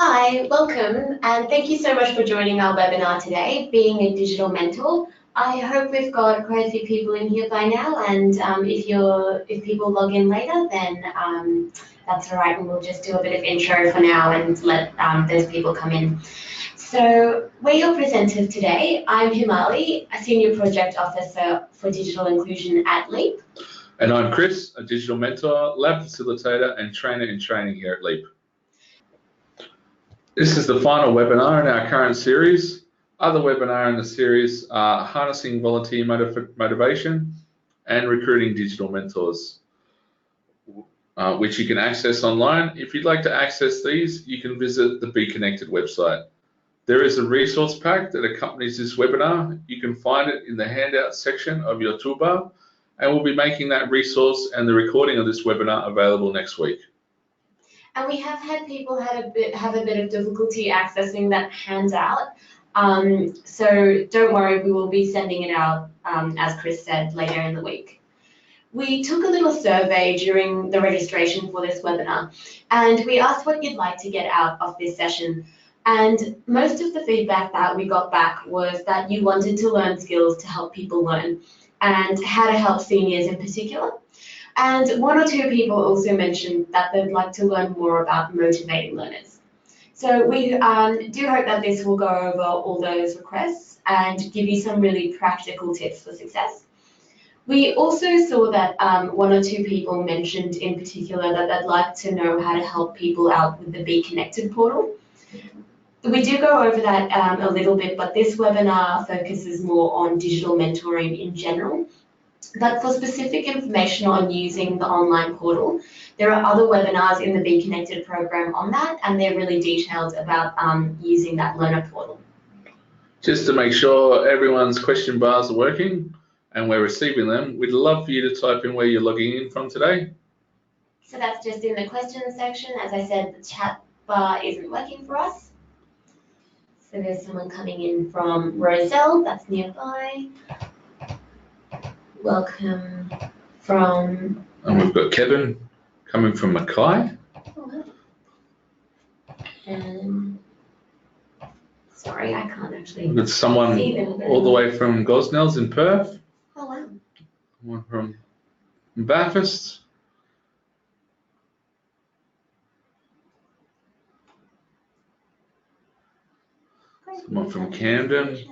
Hi, welcome, and thank you so much for joining our webinar today, Being a Digital Mentor. I hope we've got quite a few people in here by now, and if people log in later, then that's all right, and we'll just do a bit of intro for now and let those people come in. So we're your presenters today. I'm Himali, a Senior Project Officer for Digital Inclusion at LEAP. And I'm Chris, a Digital Mentor, Lab Facilitator and Trainer in Training here at LEAP. This is the final webinar in our current series. Other webinars in the series are Harnessing Volunteer Motivation and Recruiting Digital Mentors, which you can access online. If you'd like to access these, you can visit the Be Connected website. There is a resource pack that accompanies this webinar. You can find it in the handout section of your toolbar, and we'll be making that resource and the recording of this webinar available next week. And we have had people have a bit of difficulty accessing that handout. So don't worry, we will be sending it out, as Chris said, later in the week. We took a little survey during the registration for this webinar, and we asked what you'd like to get out of this session. And most of the feedback that we got back was that you wanted to learn skills to help people learn and how to help seniors in particular. And one or two people also mentioned that they'd like to learn more about motivating learners. So we do hope that this will go over all those requests and give you some really practical tips for success. We also saw that one or two people mentioned in particular that they'd like to know how to help people out with the Be Connected portal. We do go over that a little bit, but this webinar focuses more on digital mentoring in general. But for specific information on using the online portal, there are other webinars in the Be Connected program on that, and they're really detailed about using that learner portal. Just to make sure everyone's question bars are working and we're receiving them, we'd love for you to type in where you're logging in from today. So that's just in the questions section. As I said, the chat bar isn't working for us. So there's someone coming in from Roselle, that's nearby. Welcome from... And we've got Kevin coming from Mackay. Oh, wow. And sorry, I can't actually We've got someone see them all the way from Gosnells in Perth. Oh, wow. One from Bathurst. Someone from Camden.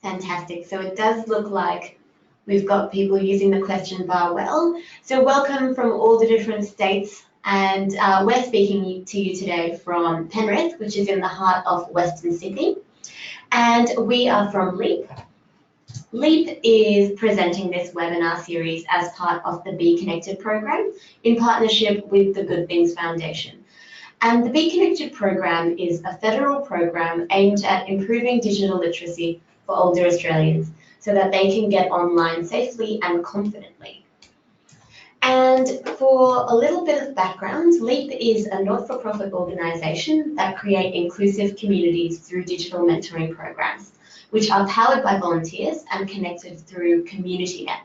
Fantastic. So it does look like we've got people using the question bar well. So welcome from all the different states, and we're speaking to you today from Penrith, which is in the heart of Western Sydney. And we are from LEAP. LEAP is presenting this webinar series as part of the Be Connected program in partnership with the Good Things Foundation. And the Be Connected program is a federal program aimed at improving digital literacy for older Australians so that they can get online safely and confidently. And for a little bit of background, LEAP is a not-for-profit organisation that create inclusive communities through digital mentoring programs, which are powered by volunteers and connected through CommunityNet.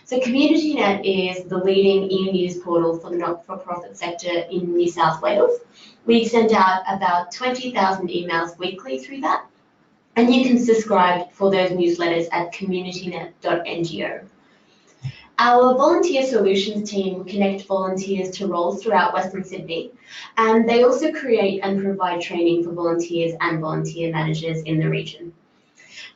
So CommunityNet is the leading e-news portal for the not-for-profit sector in New South Wales. We send out about 20,000 emails weekly through that, and you can subscribe for those newsletters at communitynet.ngo. Our volunteer solutions team connect volunteers to roles throughout Western Sydney, and they also create and provide training for volunteers and volunteer managers in the region.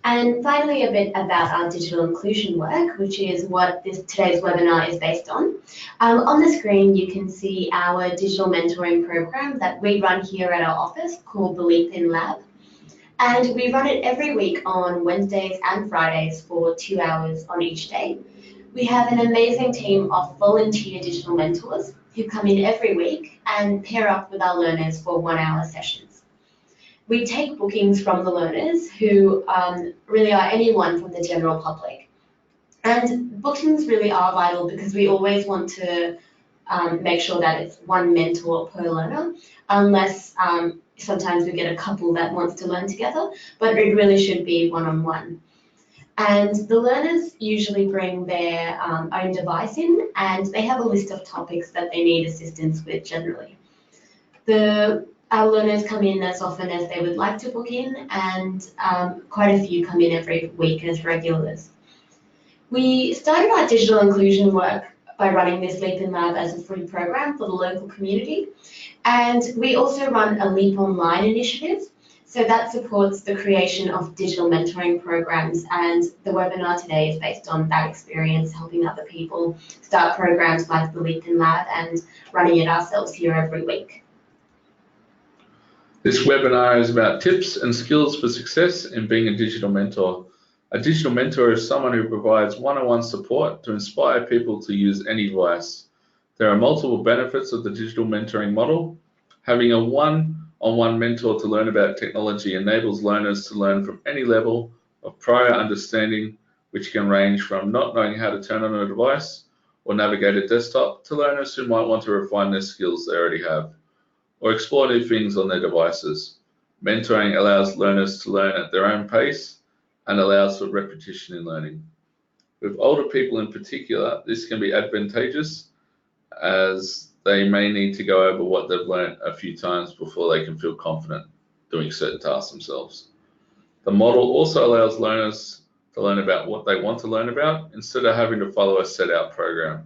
And finally, a bit about our digital inclusion work, which is what today's webinar is based on. On the screen, you can see our digital mentoring program that we run here at our office called the Leap In Lab. And we run it every week on Wednesdays and Fridays for 2 hours on each day. We have an amazing team of volunteer digital mentors who come in every week and pair up with our learners for 1 hour sessions. We take bookings from the learners who really are anyone from the general public. And bookings really are vital because we always want to make sure that it's one mentor per learner, unless sometimes we get a couple that wants to learn together, but it really should be one-on-one. And the learners usually bring their own device in, and they have a list of topics that they need assistance with generally. Our learners come in as often as they would like to book in, and quite a few come in every week as regulars. We started our digital inclusion work by running this Leap in Lab as a free program for the local community. And we also run a Leap Online initiative. So that supports the creation of digital mentoring programs, and the webinar today is based on that experience, helping other people start programs like the Leap in Lab and running it ourselves here every week. This webinar is about tips and skills for success in being a digital mentor. A digital mentor is someone who provides one-on-one support to inspire people to use any device. There are multiple benefits of the digital mentoring model. Having a one-on-one mentor to learn about technology enables learners to learn from any level of prior understanding, which can range from not knowing how to turn on a device or navigate a desktop to learners who might want to refine their skills they already have or explore new things on their devices. Mentoring allows learners to learn at their own pace and allows for repetition in learning. With older people in particular, this can be advantageous as they may need to go over what they've learned a few times before they can feel confident doing certain tasks themselves. The model also allows learners to learn about what they want to learn about instead of having to follow a set out program.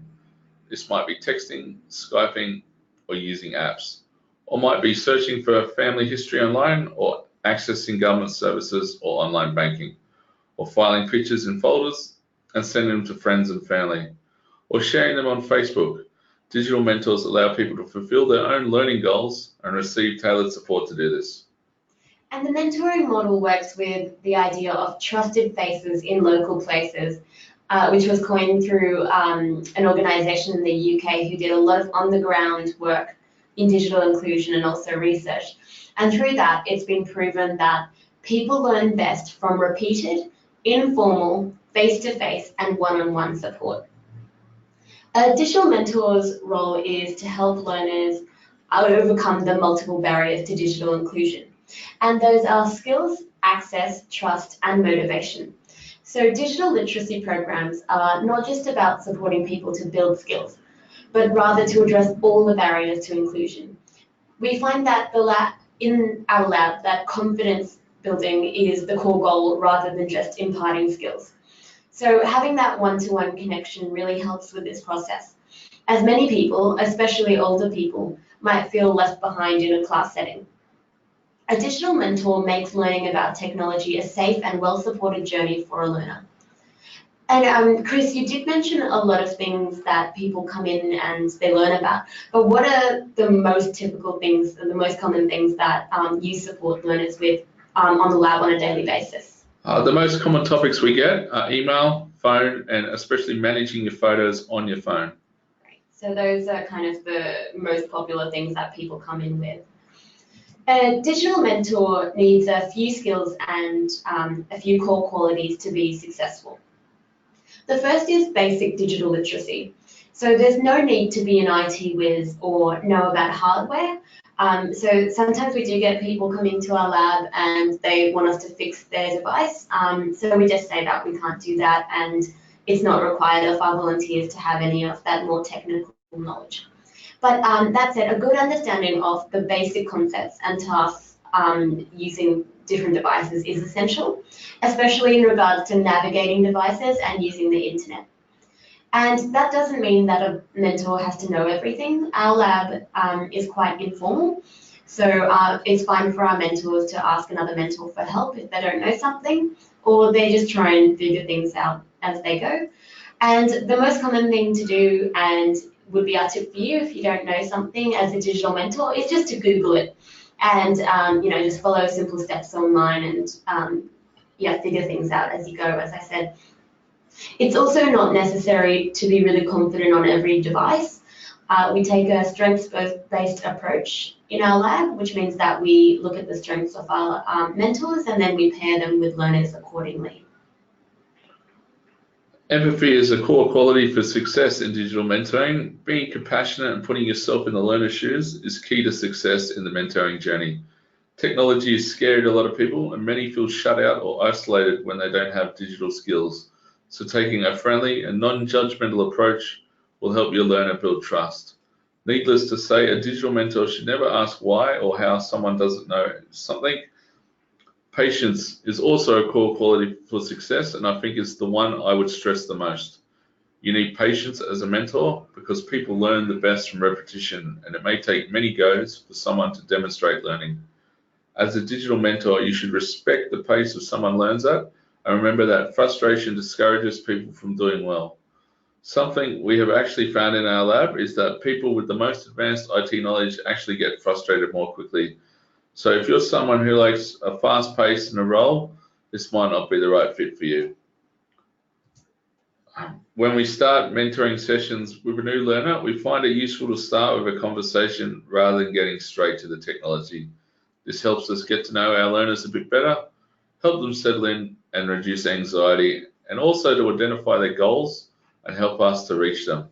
This might be texting, Skyping, or using apps, or might be searching for family history online, or accessing government services or online banking, or filing pictures in folders and sending them to friends and family, or sharing them on Facebook. Digital mentors allow people to fulfill their own learning goals and receive tailored support to do this. And the mentoring model works with the idea of trusted faces in local places, which was coined through an organisation in the UK who did a lot of on-the-ground work in digital inclusion and also research. And through that, it's been proven that people learn best from repeated, informal, face-to-face and one-on-one support. A digital mentor's role is to help learners overcome the multiple barriers to digital inclusion. And those are skills, access, trust, and motivation. So digital literacy programs are not just about supporting people to build skills, but rather to address all the barriers to inclusion. We find that in our lab that confidence building is the core goal rather than just imparting skills. So having that one-to-one connection really helps with this process, as many people, especially older people, might feel left behind in a class setting. A digital mentor makes learning about technology a safe and well-supported journey for a learner. And Chris, you did mention a lot of things that people come in and they learn about, but what are the most typical things, the most common things that you support learners with on the lab on a daily basis? The most common topics we get are email, phone, and especially managing your photos on your phone. Right. So those are kind of the most popular things that people come in with. A digital mentor needs a few skills and a few core qualities to be successful. The first is basic digital literacy. So there's no need to be an IT whiz or know about hardware. So sometimes we do get people coming to our lab and they want us to fix their device. So we just say that we can't do that, and it's not required of our volunteers to have any of that more technical knowledge. But that said, a good understanding of the basic concepts and tasks using different devices is essential, especially in regards to navigating devices and using the internet. And that doesn't mean that a mentor has to know everything. Our lab is quite informal, so it's fine for our mentors to ask another mentor for help if they don't know something, or they just try and figure things out as they go. And the most common thing to do, and would be our tip for you if you don't know something as a digital mentor, is just to Google it and just follow simple steps online and figure things out as you go, as I said. It's also not necessary to be really confident on every device. We take a strengths-based approach in our lab, which means that we look at the strengths of our mentors and then we pair them with learners accordingly. Empathy is a core quality for success in digital mentoring. Being compassionate and putting yourself in the learner's shoes is key to success in the mentoring journey. Technology is scary to a lot of people, and many feel shut out or isolated when they don't have digital skills. So taking a friendly and non-judgmental approach will help your learner build trust. Needless to say, a digital mentor should never ask why or how someone doesn't know something. Patience is also a core quality for success, and I think it's the one I would stress the most. You need patience as a mentor because people learn the best from repetition, and it may take many goes for someone to demonstrate learning. As a digital mentor, you should respect the pace of someone learns at, and remember that frustration discourages people from doing well. Something we have actually found in our lab is that people with the most advanced IT knowledge actually get frustrated more quickly. So if you're someone who likes a fast pace and a role, this might not be the right fit for you. When we start mentoring sessions with a new learner, we find it useful to start with a conversation rather than getting straight to the technology. This helps us get to know our learners a bit better, help them settle in and reduce anxiety, and also to identify their goals and help us to reach them.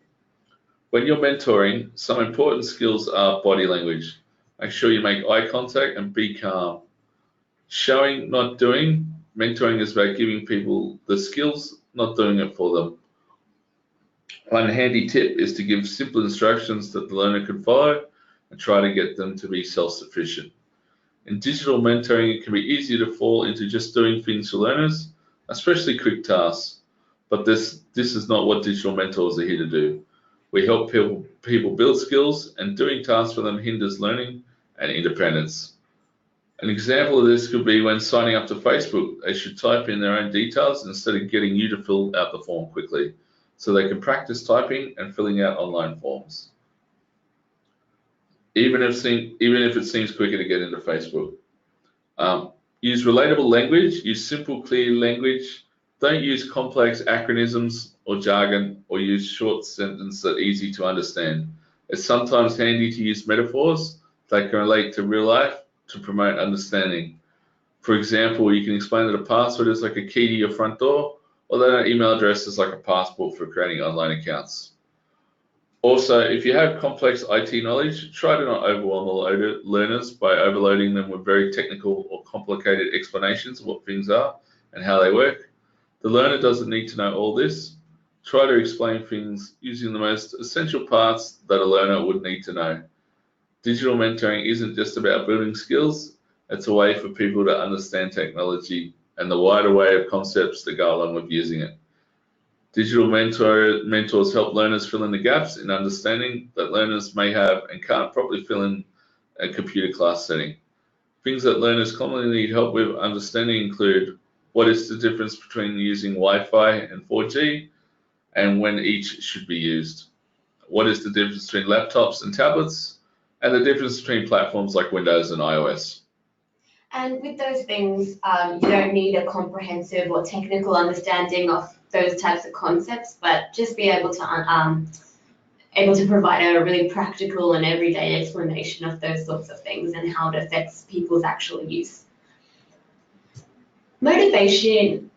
When you're mentoring, some important skills are body language. Make sure you make eye contact and be calm. Showing, not doing. Mentoring is about giving people the skills, not doing it for them. One handy tip is to give simple instructions that the learner can follow and try to get them to be self-sufficient. In digital mentoring, it can be easy to fall into just doing things for learners, especially quick tasks. But this is not what digital mentors are here to do. We help people build skills, and doing tasks for them hinders learning and independence. An example of this could be when signing up to Facebook. They should type in their own details instead of getting you to fill out the form quickly, so they can practice typing and filling out online forms. Even if it seems quicker to get into Facebook. Use relatable language, use simple, clear language. Don't use complex acronyms or jargon, or use short sentences that are easy to understand. It's sometimes handy to use metaphors that can relate to real life to promote understanding. For example, you can explain that a password is like a key to your front door, or that an email address is like a passport for creating online accounts. Also, if you have complex IT knowledge, try to not overwhelm the learners by overloading them with very technical or complicated explanations of what things are and how they work. The learner doesn't need to know all this. Try to explain things using the most essential parts that a learner would need to know. Digital mentoring isn't just about building skills, it's a way for people to understand technology and the wider array of concepts that go along with using it. Digital mentors help learners fill in the gaps in understanding that learners may have and can't properly fill in a computer class setting. Things that learners commonly need help with understanding include what is the difference between using Wi-Fi and 4G and when each should be used. What is the difference between laptops and tablets, and the difference between platforms like Windows and iOS. And with those things, you don't need a comprehensive or technical understanding of those types of concepts, but just be able to provide a really practical and everyday explanation of those sorts of things and how it affects people's actual use. Motivation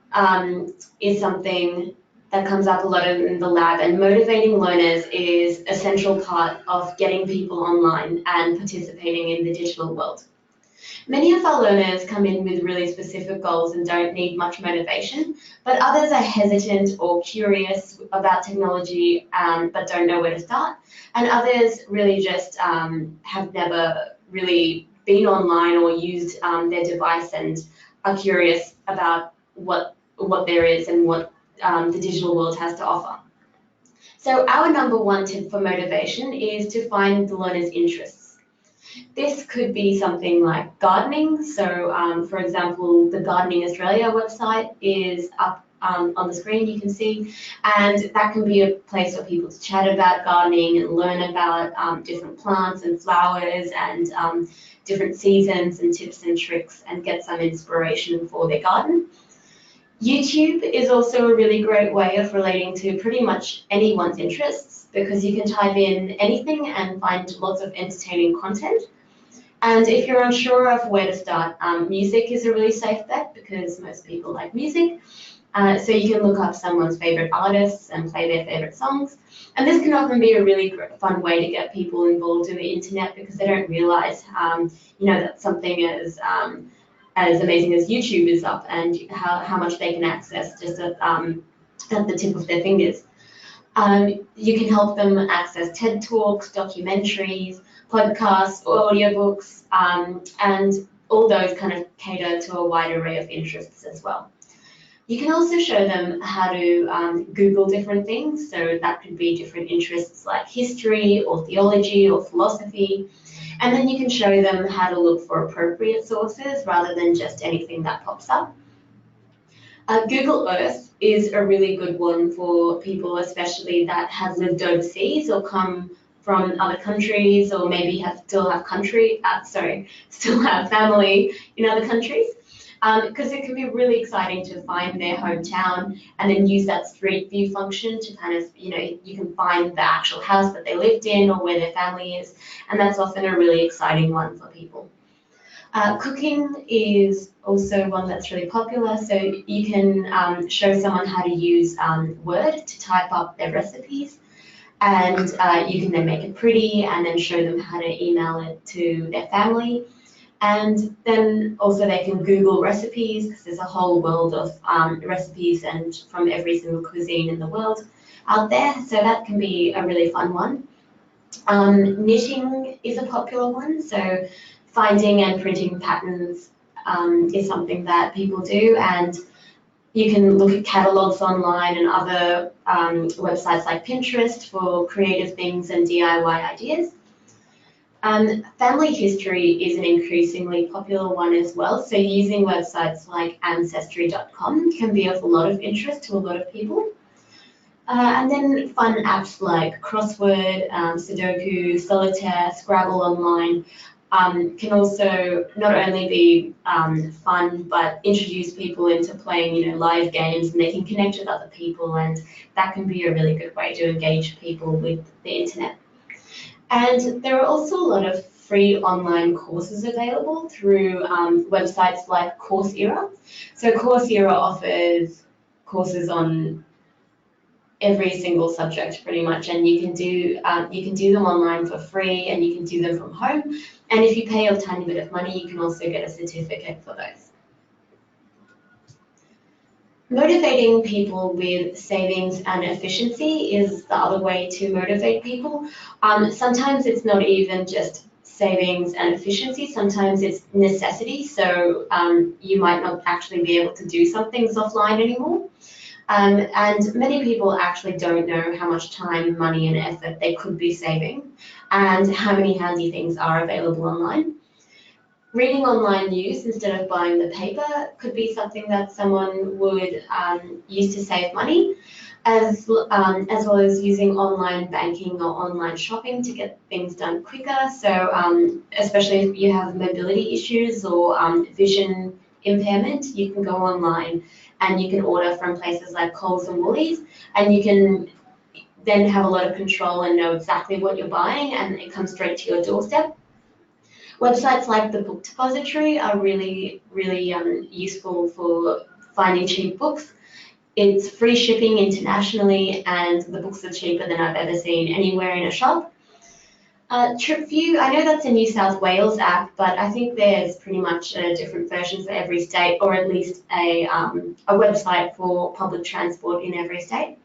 is something that comes up a lot in the lab, and motivating learners is a central part of getting people online and participating in the digital world. Many of our learners come in with really specific goals and don't need much motivation, but others are hesitant or curious about technology but don't know where to start, and others really just have never really been online or used their device and are curious about what there is and what the digital world has to offer. So our number one tip for motivation is to find the learner's interests. This could be something like gardening. So, for example, the Gardening Australia website is up on the screen, you can see, and that can be a place for people to chat about gardening and learn about different plants and flowers and different seasons and tips and tricks and get some inspiration for their garden. YouTube is also a really great way of relating to pretty much anyone's interests, because you can type in anything and find lots of entertaining content. And if you're unsure of where to start, music is a really safe bet because most people like music. So you can look up someone's favorite artists and play their favorite songs. And this can often be a really fun way to get people involved in the internet, because they don't realize, that something as amazing as YouTube is up and how much they can access just at the tip of their fingers. You can help them access TED Talks, documentaries, podcasts, audiobooks, and all those kind of cater to a wide array of interests as well. You can also show them how to Google different things, so that could be different interests like history or theology or philosophy, and then you can show them how to look for appropriate sources rather than just anything that pops up. Google Earth is a really good one for people, especially that have lived overseas or come from other countries, or maybe still have family in other countries. Because it can be really exciting to find their hometown and then use that street view function to kind of, you can find the actual house that they lived in or where their family is, and that's often a really exciting one for people. Cooking is also one that's really popular, so you can show someone how to use Word to type up their recipes, and you can then make it pretty and then show them how to email it to their family. And then also they can Google recipes, because there's a whole world of recipes and from every single cuisine in the world out there, so that can be a really fun one. Knitting is a popular one, so finding and printing patterns is something that people do, and you can look at catalogs online and other websites like Pinterest for creative things and DIY ideas. Family history is an increasingly popular one as well, so using websites like Ancestry.com can be of a lot of interest to a lot of people. And then fun apps like Crossword, Sudoku, Solitaire, Scrabble Online can also not only be fun, but introduce people into playing, live games, and they can connect with other people, and that can be a really good way to engage people with the internet. And there are also a lot of free online courses available through websites like Coursera. So Coursera offers courses on every single subject pretty much, and you can do them online for free, and you can do them from home. And if you pay a tiny bit of money, you can also get a certificate for those. Motivating people with savings and efficiency is the other way to motivate people. Sometimes it's not even just savings and efficiency, sometimes it's necessity, so you might not actually be able to do some things offline anymore. And many people actually don't know how much time, money and effort they could be saving and how many handy things are available online. Reading online news instead of buying the paper could be something that someone would use to save money, as well as using online banking or online shopping to get things done quicker. So especially if you have mobility issues or vision impairment, you can go online and you can order from places like Coles and Woolies, and you can then have a lot of control and know exactly what you're buying, and it comes straight to your doorstep. Websites like the Book Depository are really, really useful for finding cheap books. It's free shipping internationally, and the books are cheaper than I've ever seen anywhere in a shop. TripView, I know that's a New South Wales app, but I think there's pretty much a different version for every state, or at least a website for public transport in every state.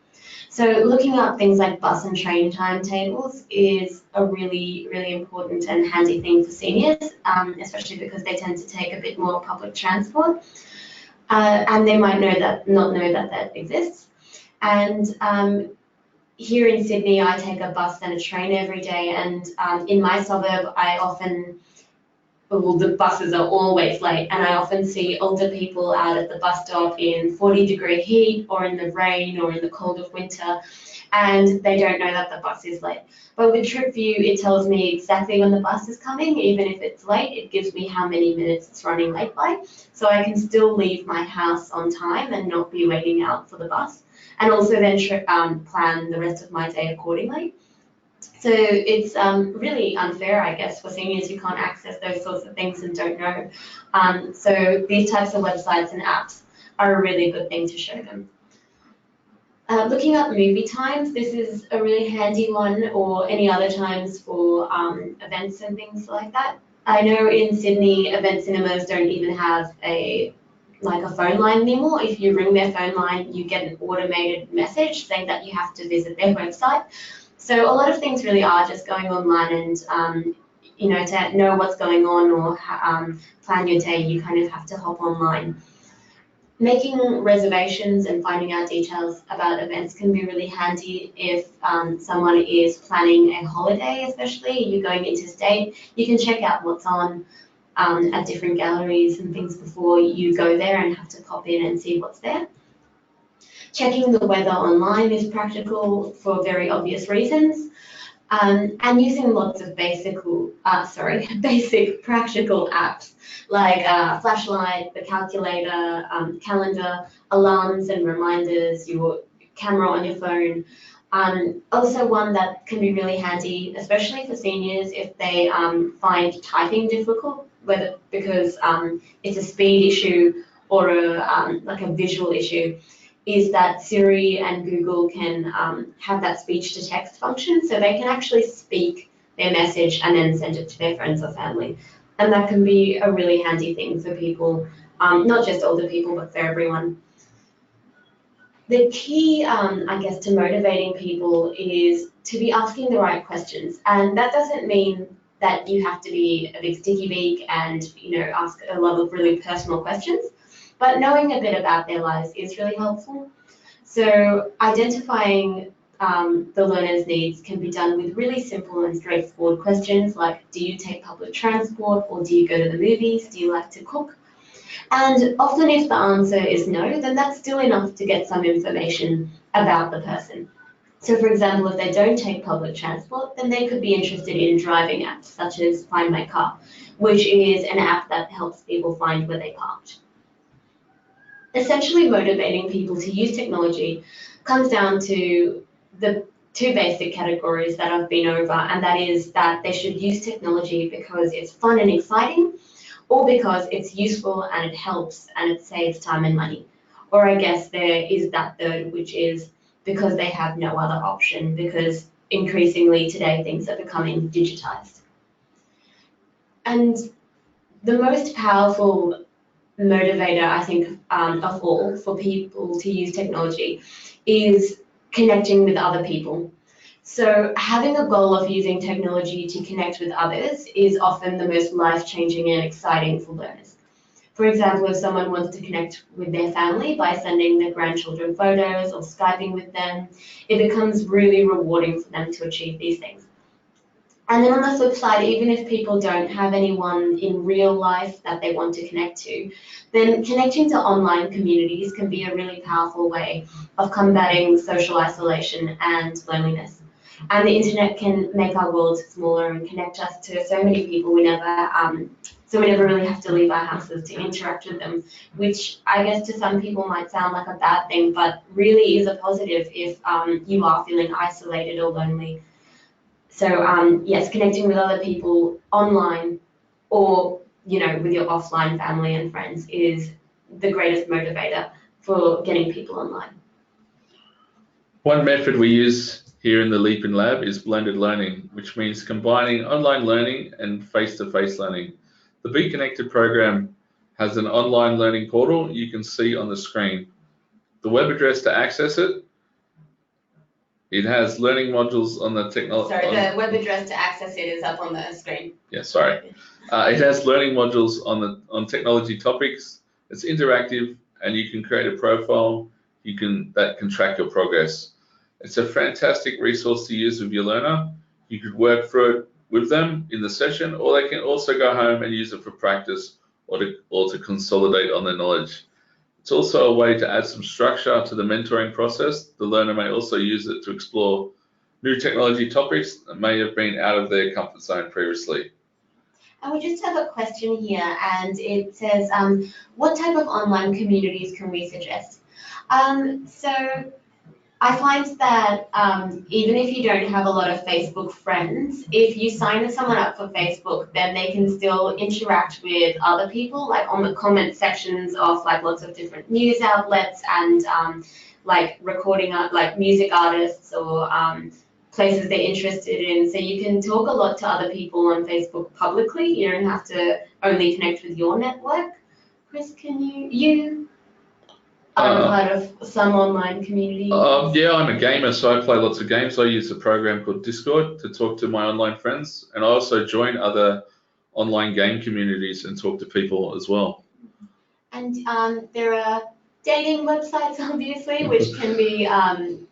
So looking up things like bus and train timetables is a really, really important and handy thing for seniors, especially because they tend to take a bit more public transport, and they might not know that exists. And here in Sydney, I take a bus and a train every day, and in my suburb, the buses are always late, and I often see older people out at the bus stop in 40-degree heat or in the rain or in the cold of winter, and they don't know that the bus is late. But with TripView, it tells me exactly when the bus is coming. Even if it's late, it gives me how many minutes it's running late by, so I can still leave my house on time and not be waiting out for the bus, and also then plan the rest of my day accordingly. So it's really unfair, I guess, for seniors who can't access those sorts of things and don't know. So these types of websites and apps are a really good thing to show them. Looking up movie times, this is a really handy one, or any other times for events and things like that. I know in Sydney, event cinemas don't even have a like a phone line anymore. If you ring their phone line, you get an automated message saying that you have to visit their website. So a lot of things really are just going online, and to know what's going on or plan your day, you kind of have to hop online. Making reservations and finding out details about events can be really handy if someone is planning a holiday, especially you're going interstate. You can check out what's on at different galleries and things before you go there and have to pop in and see what's there. Checking the weather online is practical for very obvious reasons. And using lots of basic practical apps like flashlight, the calculator, calendar, alarms and reminders, your camera on your phone. Also one that can be really handy, especially for seniors if they find typing difficult, whether because it's a speed issue or like a visual issue, is that Siri and Google can have that speech to text function, so they can actually speak their message and then send it to their friends or family. And that can be a really handy thing for people, not just older people, but for everyone. The key, I guess, to motivating people is to be asking the right questions. And that doesn't mean that you have to be a big sticky beak and, ask a lot of really personal questions. But knowing a bit about their lives is really helpful. So identifying the learner's needs can be done with really simple and straightforward questions like, do you take public transport or do you go to the movies? Do you like to cook? And often if the answer is no, then that's still enough to get some information about the person. So for example, if they don't take public transport, then they could be interested in driving apps such as Find My Car, which is an app that helps people find where they parked. Essentially motivating people to use technology comes down to the two basic categories that I've been over, and that is that they should use technology because it's fun and exciting, or because it's useful and it helps and it saves time and money. Or I guess there is that third, which is because they have no other option, because increasingly today things are becoming digitized. And the most powerful motivator, I think, of all for people to use technology is connecting with other people. So having a goal of using technology to connect with others is often the most life-changing and exciting for learners. For example, if someone wants to connect with their family by sending their grandchildren photos or Skyping with them, it becomes really rewarding for them to achieve these things. And then on the flip side, even if people don't have anyone in real life that they want to connect to, then connecting to online communities can be a really powerful way of combating social isolation and loneliness. And the internet can make our world smaller and connect us to so many people we never really have to leave our houses to interact with them, which I guess to some people might sound like a bad thing, but really is a positive if you are feeling isolated or lonely. So yes, connecting with other people online or with your offline family and friends is the greatest motivator for getting people online. One method we use here in the Leapin Lab is blended learning, which means combining online learning and face-to-face learning. The Be Connected program has an online learning portal you can see on the screen. The web address to access it has learning modules on the technology. Sorry, the web address to access it is up on the screen. Yeah, sorry. It has learning modules on technology topics. It's interactive, and you can create a profile that can track your progress. It's a fantastic resource to use with your learner. You could work through it with them in the session, or they can also go home and use it for practice or to consolidate on their knowledge. It's also a way to add some structure to the mentoring process. The learner may also use it to explore new technology topics that may have been out of their comfort zone previously. And we just have a question here, and it says, what type of online communities can we suggest? So I find that even if you don't have a lot of Facebook friends, if you sign someone up for Facebook, then they can still interact with other people, like on the comment sections of like lots of different news outlets and like recording like music artists or places they're interested in. So you can talk a lot to other people on Facebook publicly. You don't have to only connect with your network. Chris, can you are a part of some online community? Yeah, I'm a gamer, so I play lots of games. I use a program called Discord to talk to my online friends, and I also join other online game communities and talk to people as well. And there are dating websites, obviously, which can be,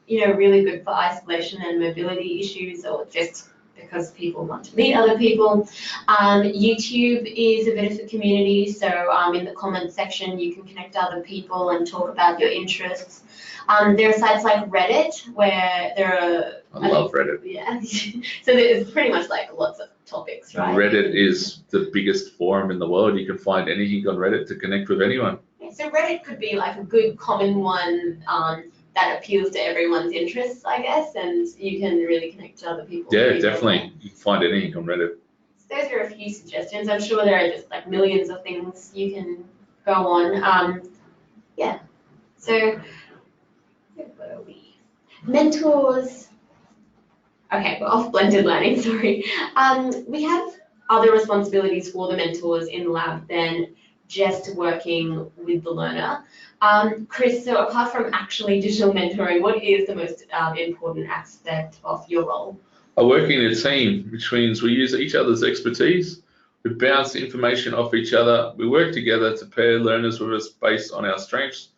really good for isolation and mobility issues, or just because people want to meet other people. YouTube is a bit of a community, so in the comments section you can connect to other people and talk about your interests. There are sites like Reddit where there are... I love Reddit. Yeah, so there's pretty much like lots of topics, right? Reddit is the biggest forum in the world. You can find anything on Reddit to connect with anyone. Yeah, so Reddit could be like a good common one that appeals to everyone's interests, I guess, and you can really connect to other people. Yeah, definitely. You can find anything on Reddit. So those are a few suggestions. I'm sure there are just like millions of things you can go on. Yeah. So where are we? Mentors. Okay, we're off blended learning, sorry. We have other responsibilities for the mentors in the lab than just working with the learner. Chris, so apart from actually digital mentoring, what is the most important aspect of your role? I work in a team, which means we use each other's expertise, we bounce information off each other, we work together to pair learners with us based on our strengths.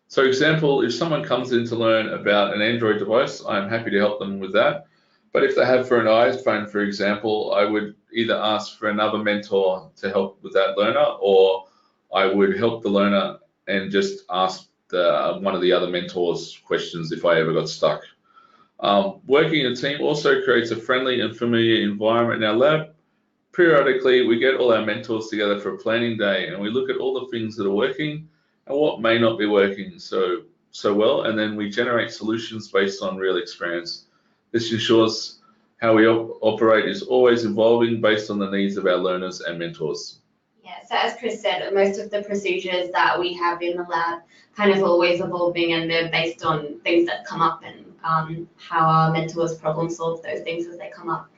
So example, if someone comes in to learn about an Android device, I'm happy to help them with that. But if they have for an iPhone, for example, I would either ask for another mentor to help with that learner, or I would help the learner and just ask one of the other mentors questions if I ever got stuck. Working in a team also creates a friendly and familiar environment in our lab. Periodically, we get all our mentors together for a planning day, and we look at all the things that are working and what may not be working so well, and then we generate solutions based on real experience. This ensures how we operate is always evolving based on the needs of our learners and mentors. Yeah, so as Chris said, most of the procedures that we have in the lab kind of always evolving, and they're based on things that come up and how our mentors problem solve those things as they come up.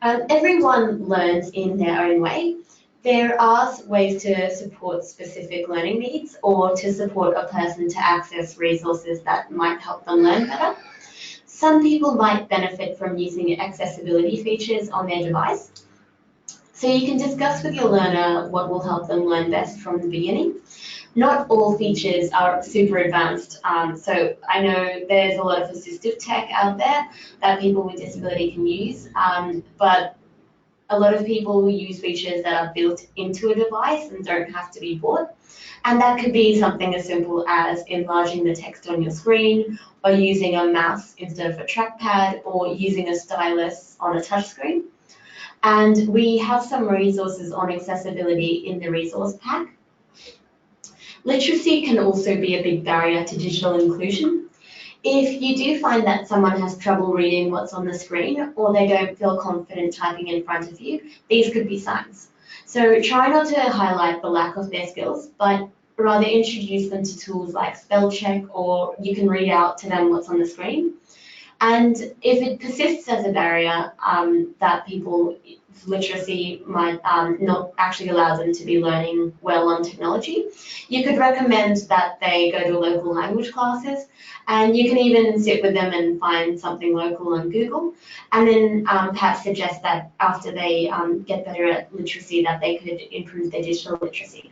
Everyone learns in their own way. There are ways to support specific learning needs or to support a person to access resources that might help them learn better. Some people might benefit from using accessibility features on their device. So you can discuss with your learner what will help them learn best from the beginning. Not all features are super advanced, so I know there's a lot of assistive tech out there that people with disability can use, but a lot of people use features that are built into a device and don't have to be bought. And that could be something as simple as enlarging the text on your screen, or using a mouse instead of a trackpad, or using a stylus on a touchscreen. And we have some resources on accessibility in the resource pack. Literacy can also be a big barrier to digital inclusion. If you do find that someone has trouble reading what's on the screen, or they don't feel confident typing in front of you, these could be signs. So try not to highlight the lack of their skills, but rather introduce them to tools like spell check, or you can read out to them what's on the screen. And if it persists as a barrier, that people's literacy might not actually allow them to be learning well on technology, you could recommend that they go to local language classes, and you can even sit with them and find something local on Google, and then perhaps suggest that after they get better at literacy, that they could improve their digital literacy.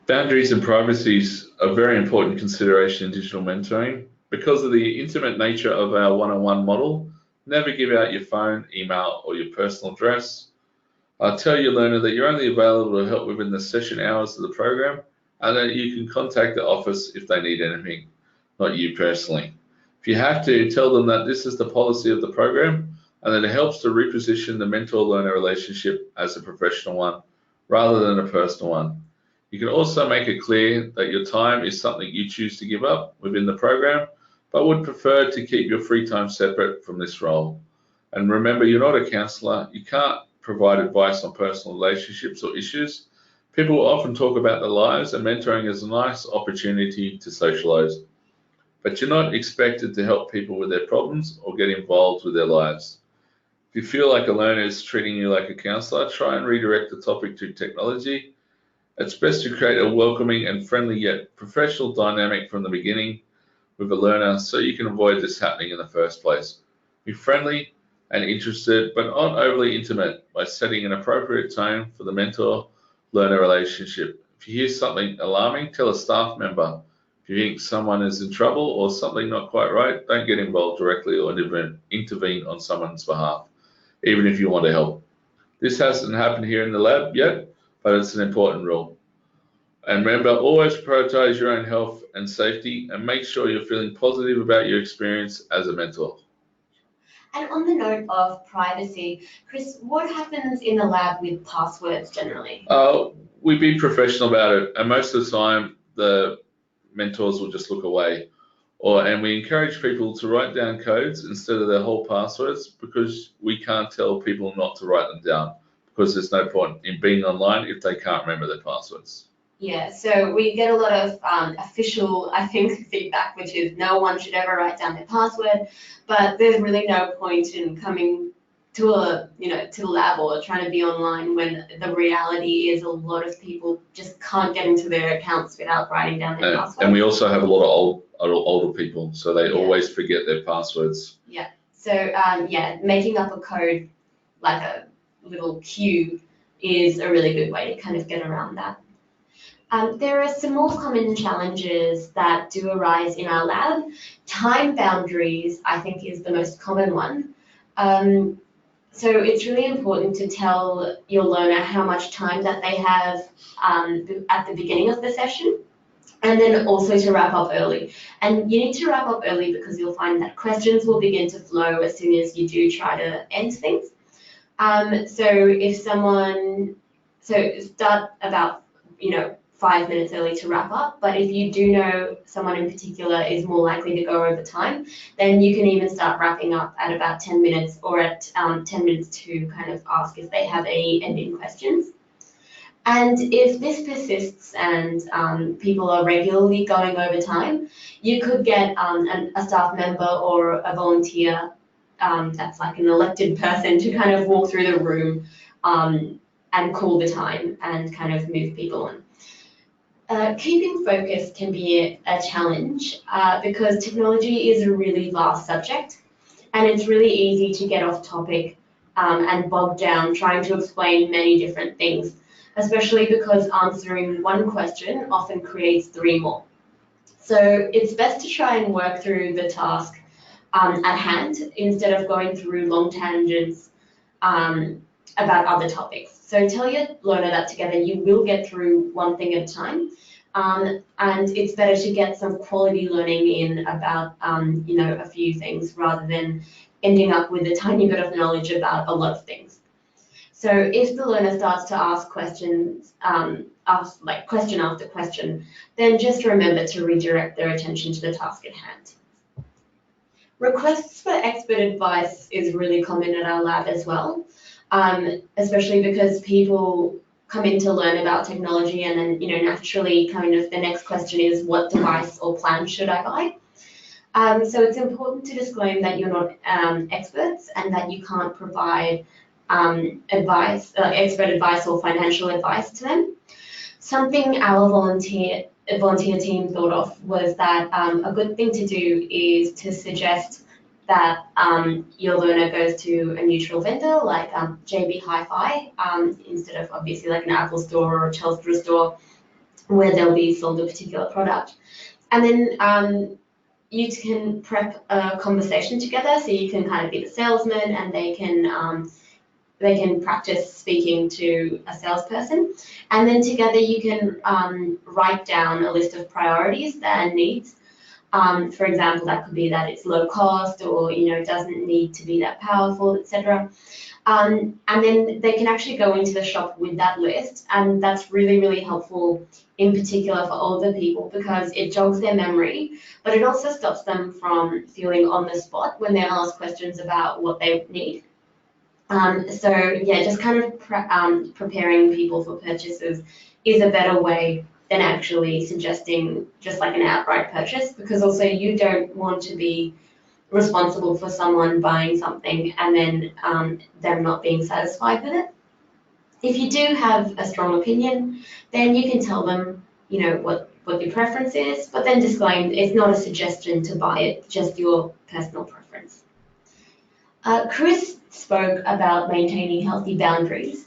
Boundaries and privacy are a very important consideration in digital mentoring. Because of the intimate nature of our one-on-one model, never give out your phone, email, or your personal address. Tell your learner that you're only available to help within the session hours of the program, and that you can contact the office if they need anything, not you personally. If you have to, tell them that this is the policy of the program, and that it helps to reposition the mentor-learner relationship as a professional one, rather than a personal one. You can also make it clear that your time is something you choose to give up within the program, but would prefer to keep your free time separate from this role. And remember, you're not a counsellor. You can't provide advice on personal relationships or issues. People will often talk about their lives, and mentoring is a nice opportunity to socialise. But you're not expected to help people with their problems or get involved with their lives. If you feel like a learner is treating you like a counsellor, try and redirect the topic to technology It's best to create a welcoming and friendly yet professional dynamic from the beginning with a learner so you can avoid this happening in the first place. Be friendly and interested, but not overly intimate, by setting an appropriate tone for the mentor-learner relationship. If you hear something alarming, tell a staff member. If you think someone is in trouble or something not quite right, don't get involved directly or intervene on someone's behalf, even if you want to help. This hasn't happened here in the lab yet, but it's an important rule. And remember, always prioritize your own health and safety and make sure you're feeling positive about your experience as a mentor. And on the note of privacy, Chris, what happens in the lab with passwords generally? We be professional about it, and most of the time the mentors will just look away. And we encourage people to write down codes instead of their whole passwords, because we can't tell people not to write them down, because there's no point in being online if they can't remember their passwords. Yeah, so we get a lot of official, I think, feedback, which is no one should ever write down their password, but there's really no point in coming to to the lab or trying to be online when the reality is a lot of people just can't get into their accounts without writing down their password. And we also have a lot of older people, so they always forget their passwords. Yeah, so making up a code like a little queue is a really good way to kind of get around that. There are some more common challenges that do arise in our lab. Time boundaries, I think, is the most common one. So it's really important to tell your learner how much time that they have at the beginning of the session, and then also to wrap up early. And you need to wrap up early because you'll find that questions will begin to flow as soon as you do try to end things. So start about 5 minutes early to wrap up, but if you do know someone in particular is more likely to go over time, then you can even start wrapping up at about 10 minutes or at 10 minutes to kind of ask if they have any ending questions. And if this persists and people are regularly going over time, you could get a staff member or a volunteer that's like an elected person to kind of walk through the room and call the time and kind of move people on. Keeping focus can be a challenge because technology is a really vast subject, and it's really easy to get off topic and bogged down trying to explain many different things, especially because answering one question often creates 3 more. So it's best to try and work through the task at hand instead of going through long tangents about other topics. So tell your learner that together you will get through one thing at a time, and it's better to get some quality learning in about a few things rather than ending up with a tiny bit of knowledge about a lot of things. So if the learner starts to ask questions, question after question, then just remember to redirect their attention to the task at hand. Requests for expert advice is really common at our lab as well. Especially because people come in to learn about technology and then, naturally kind of the next question is what device or plan should I buy? So it's important to disclaim that you're not experts and that you can't provide expert advice or financial advice to them. Something our volunteer team thought of was that a good thing to do is to suggest that your learner goes to a neutral vendor like JB Hi-Fi instead of obviously like an Apple store or a Telstra store where they'll be sold a particular product. And then you can prep a conversation together, so you can kind of be the salesman and they can practice speaking to a salesperson. And then together you can write down a list of priorities and needs. For example, that could be that it's low cost or, doesn't need to be that powerful, etc. And then they can actually go into the shop with that list. And that's really, really helpful in particular for older people because it jogs their memory, but it also stops them from feeling on the spot when they're asked questions about what they need. Just kind of preparing people for purchases is a better way than actually suggesting just like an outright purchase, because also you don't want to be responsible for someone buying something and then them not being satisfied with it. If you do have a strong opinion, then you can tell them, what your preference is, but then disclaim it's not a suggestion to buy it, just your personal preference. Chris spoke about maintaining healthy boundaries,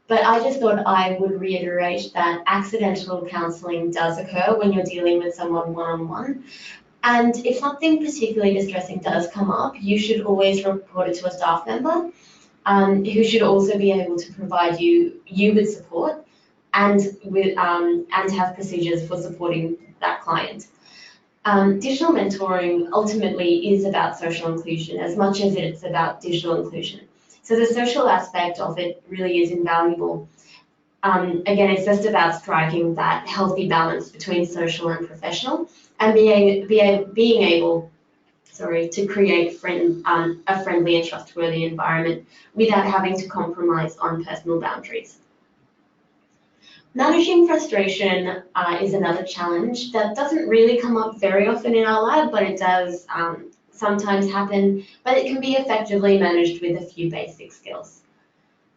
but I just thought I would reiterate that accidental counselling does occur when you're dealing with someone one-on-one. And if something particularly distressing does come up, you should always report it to a staff member who should also be able to provide you with support and have procedures for supporting that client. Digital mentoring ultimately is about social inclusion as much as it's about digital inclusion. So the social aspect of it really is invaluable. Again, it's just about striking that healthy balance between social and professional, and being able to create a friendly and trustworthy environment without having to compromise on personal boundaries. Managing frustration is another challenge that doesn't really come up very often in our lab, but it does sometimes happen, but it can be effectively managed with a few basic skills.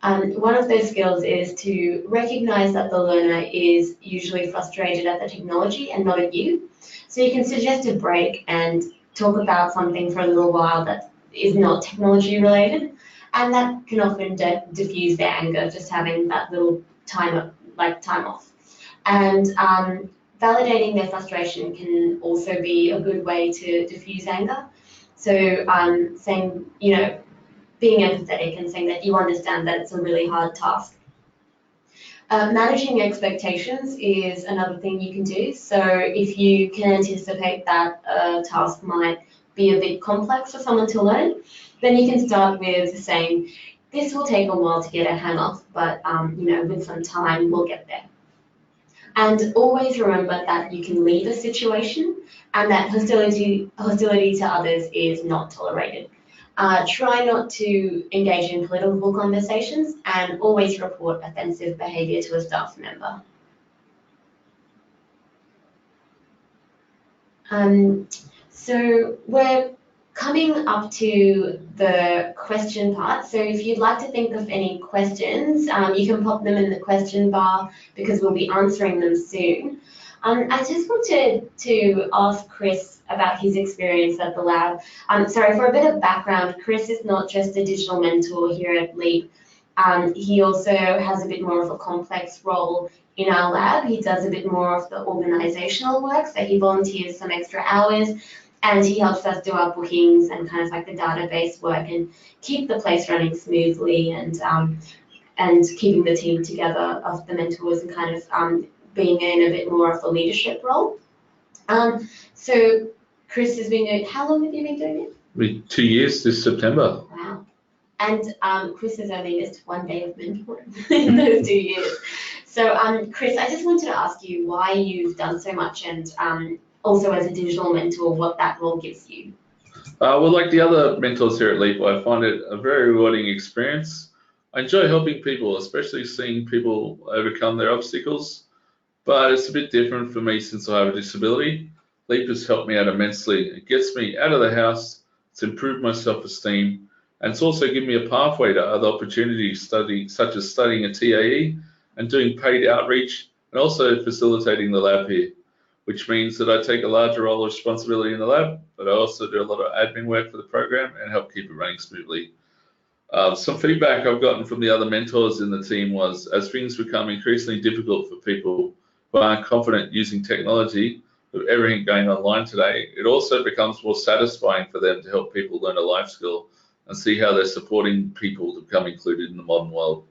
One of those skills is to recognize that the learner is usually frustrated at the technology and not at you. So you can suggest a break and talk about something for a little while that is not technology related, and that can often diffuse their anger, just having that little time off. And validating their frustration can also be a good way to diffuse anger. So saying, being empathetic and saying that you understand that it's a really hard task. Managing expectations is another thing you can do. So if you can anticipate that a task might be a bit complex for someone to learn, then you can start with saying, this will take a while to get a hang of, but with some time we'll get there. And always remember that you can leave a situation and that hostility to others is not tolerated. Try not to engage in political conversations and always report offensive behaviour to a staff member. So we're coming up to the question part. So if you'd like to think of any questions, you can pop them in the question bar because we'll be answering them soon. I just wanted to ask Chris about his experience at the lab. For a bit of background, Chris is not just a digital mentor here at LEAP. He also has a bit more of a complex role in our lab. He does a bit more of the organisational work, so he volunteers some extra hours and he helps us do our bookings and kind of like the database work and keep the place running smoothly and keeping the team together of the mentors and kind of being in a bit more of a leadership role. So Chris has been doing, how long have you been doing it? 2 years this September. Wow. And Chris has only missed one day of mentoring in those 2 years. So Chris, I just wanted to ask you why you've done so much and also as a digital mentor, what that role gives you. Well, like the other mentors here at LEAP, I find it a very rewarding experience. I enjoy helping people, especially seeing people overcome their obstacles, but it's a bit different for me since I have a disability. LEAP has helped me out immensely. It gets me out of the house, it's improved my self-esteem, and it's also given me a pathway to other opportunities, such as studying a TAE and doing paid outreach, and also facilitating the lab here, which means that I take a larger role of responsibility in the lab, but I also do a lot of admin work for the program and help keep it running smoothly. Some feedback I've gotten from the other mentors in the team was, as things become increasingly difficult for people who aren't confident using technology, with everything going online today, it also becomes more satisfying for them to help people learn a life skill and see how they're supporting people to become included in the modern world.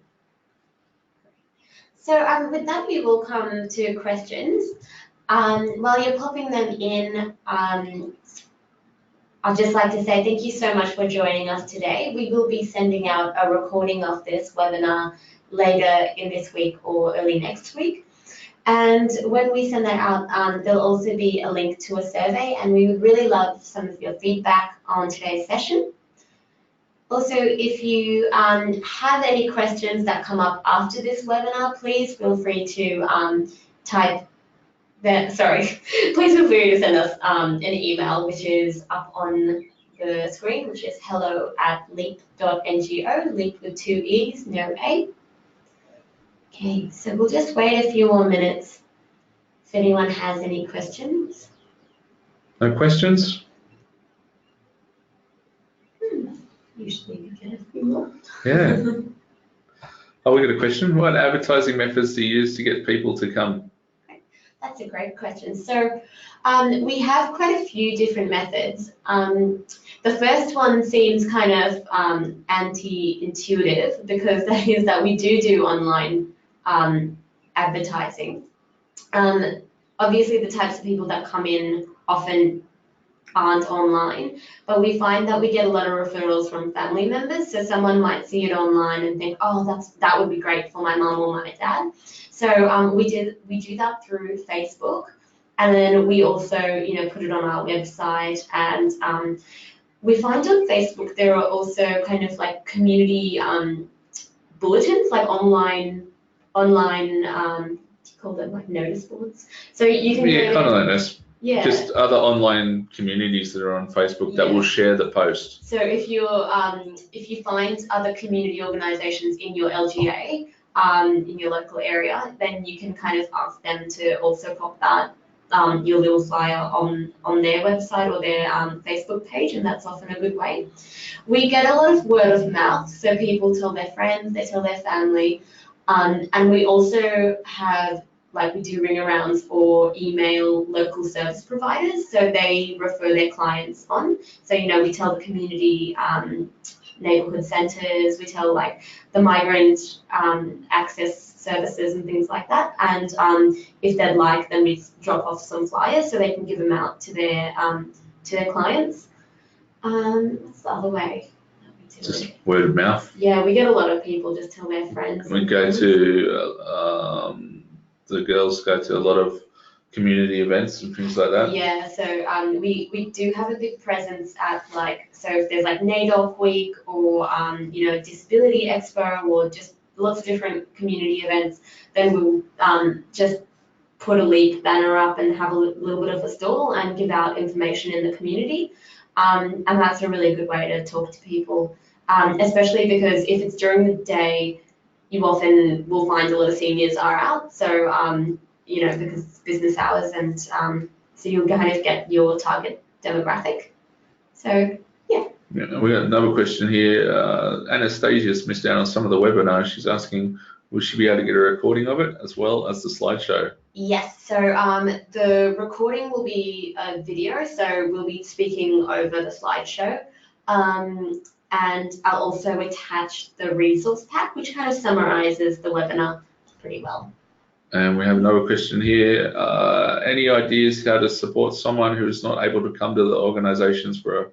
So with that, we will come to questions. While you're popping them in, I'd just like to say thank you so much for joining us today. We will be sending out a recording of this webinar later in this week or early next week. And when we send that out, there'll also be a link to a survey, and we would really love some of your feedback on today's session. Also, if you have any questions that come up after this webinar, please feel free to please feel free to send us an email, which is up on the screen, which is hello@leap.ngo, leap with 2 E's, no A. Okay, so we'll just wait a few more minutes if anyone has any questions. No questions? Usually we get a few more. Yeah. Oh, we got a question. What advertising methods do you use to get people to come? That's a great question. So we have quite a few different methods. The first one seems kind of anti-intuitive because that is that we do online advertising. Obviously, the types of people that come in often aren't online, but we find that we get a lot of referrals from family members. So someone might see it online and think, oh, that would be great for my mum or my dad. So we do that through Facebook, and then we also put it on our website. And we find on Facebook there are also kind of like community bulletins, like online call them like notice boards. So you can Yeah, kind of like this. Yeah. Just other online communities that are on Facebook that will share the post. So if you find other community organisations in your LGA, in your local area, then you can kind of ask them to also pop that your little flyer on their website or their Facebook page, and that's often a good way. We get a lot of word of mouth, so people tell their friends, they tell their family, and we also have we do ring arounds or email local service providers, so they refer their clients on. So we tell the community neighbourhood centres, we tell the migrant access services and things like that, and if they'd like, then we drop off some flyers so they can give them out to their clients. What's the other way? Just word of mouth. Yeah, we get a lot of people just tell their friends. We go to the girls go to a lot of community events and things like that. Yeah, so we do have a big presence at so if there's NAIDOC Week or Disability Expo or just lots of different community events, then we'll just put a LEAP banner up and have a little bit of a stall and give out information in the community. And that's a really good way to talk to people, especially because if it's during the day, you often will find a lot of seniors are out. So, because it's business hours, and so you'll kind of get your target demographic. So, yeah. Yeah, we got another question here. Anastasia's missed out on some of the webinar. She's asking, will she be able to get a recording of it as well as the slideshow? Yes, so the recording will be a video, so we'll be speaking over the slideshow. And I'll also attach the resource pack, which kind of summarizes the webinar pretty well. And we have another question here. Any ideas how to support someone who is not able to come to the organizations for a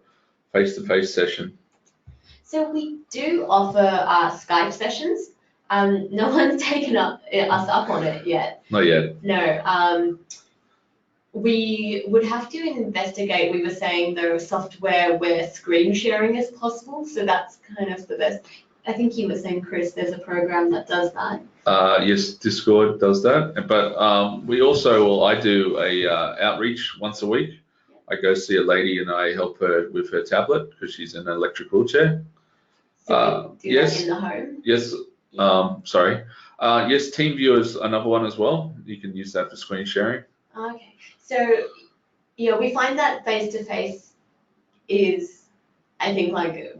face-to-face session? So we do offer Skype sessions. No one's taken us up on it yet. Not yet. No. We would have to investigate, we were saying, though, software where screen sharing is possible. So that's kind of the best. I think you were saying, Chris, there's a program that does that. Yes, Discord does that. But we also, well, I do a outreach once a week. I go see a lady and I help her with her tablet because she's in an electric wheelchair. So we do yes, that in the home? Yes. Sorry. Yes, TeamViewer is another one as well. You can use that for screen sharing. Okay. So, yeah, we find that face-to-face is, I think,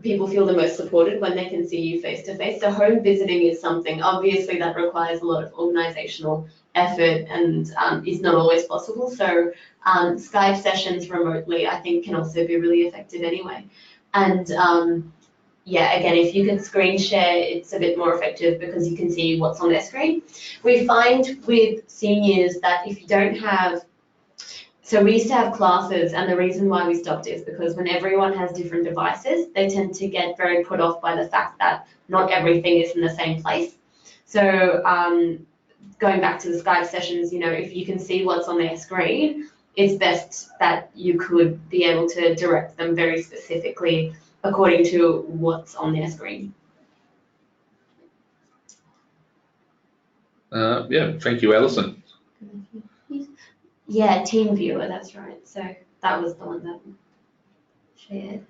people feel the most supported when they can see you face-to-face. So home visiting is something, obviously, that requires a lot of organizational effort and is not always possible. So Skype sessions remotely, I think, can also be really effective anyway. And yeah, again, if you can screen share, it's a bit more effective because you can see what's on their screen. We find with seniors that if you don't have, so we used to have classes, and the reason why we stopped is because when everyone has different devices, they tend to get very put off by the fact that not everything is in the same place. So going back to the Skype sessions, if you can see what's on their screen, it's best that you could be able to direct them very specifically according to what's on their screen. Yeah, thank you, Alison. Yeah, TeamViewer, that's right. So that was the one that shared.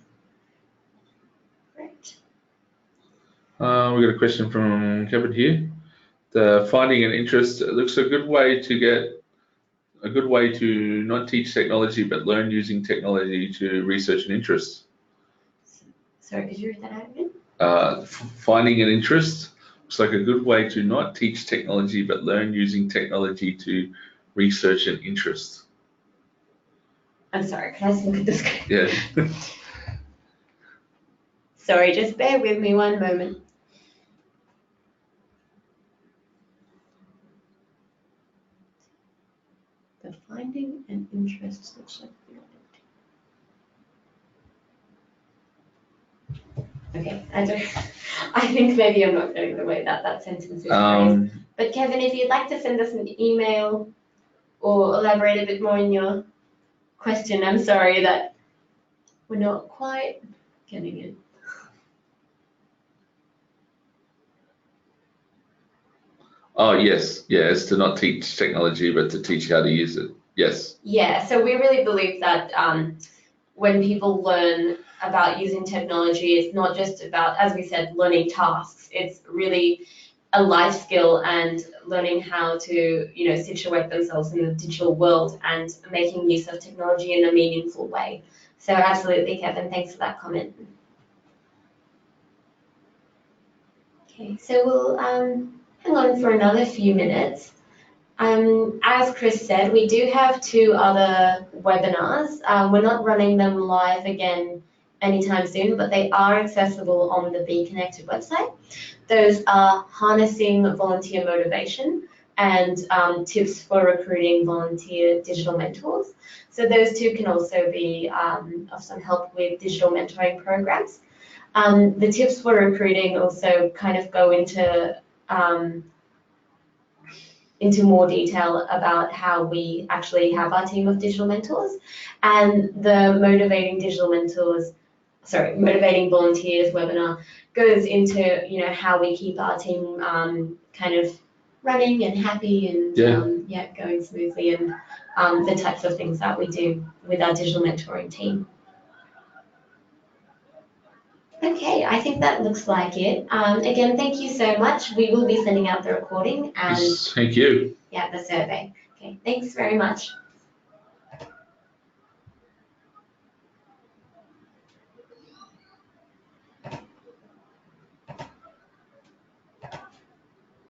Great. We got a question from Kevin here. The finding an interest looks a good way to not teach technology but learn using technology to research an interest. Sorry, could you read that out again? Finding an interest looks like a good way to not teach technology but learn using technology to research an interest. I'm sorry, can I just look at this? Yeah. Sorry, just bear with me one moment. The finding an interest looks like. Okay, I think maybe I'm not getting the way that sentence is phrased. But Kevin, if you'd like to send us an email or elaborate a bit more on your question, I'm sorry that we're not quite getting it. Oh, yes. Yeah, it's to not teach technology, but to teach how to use it. Yes. Yeah, so we really believe that when people learn about using technology, it's not just about, as we said, learning tasks. It's really a life skill and learning how to, situate themselves in the digital world and making use of technology in a meaningful way. So absolutely, Kevin, thanks for that comment. Okay, so we'll hang on for another few minutes. As Chris said, we do have 2 other webinars. We're not running them live again anytime soon, but they are accessible on the Be Connected website. Those are harnessing volunteer motivation and tips for recruiting volunteer digital mentors. So those 2 can also be of some help with digital mentoring programs. The tips for recruiting also kind of go into more detail about how we actually have our team of digital mentors, and the motivating volunteers webinar goes into how we keep our team kind of running and happy and going smoothly, and the types of things that we do with our digital mentoring team. Okay, I think that looks like it. Again, thank you so much. We will be sending out the recording and Thank you. the survey. Okay, thanks very much.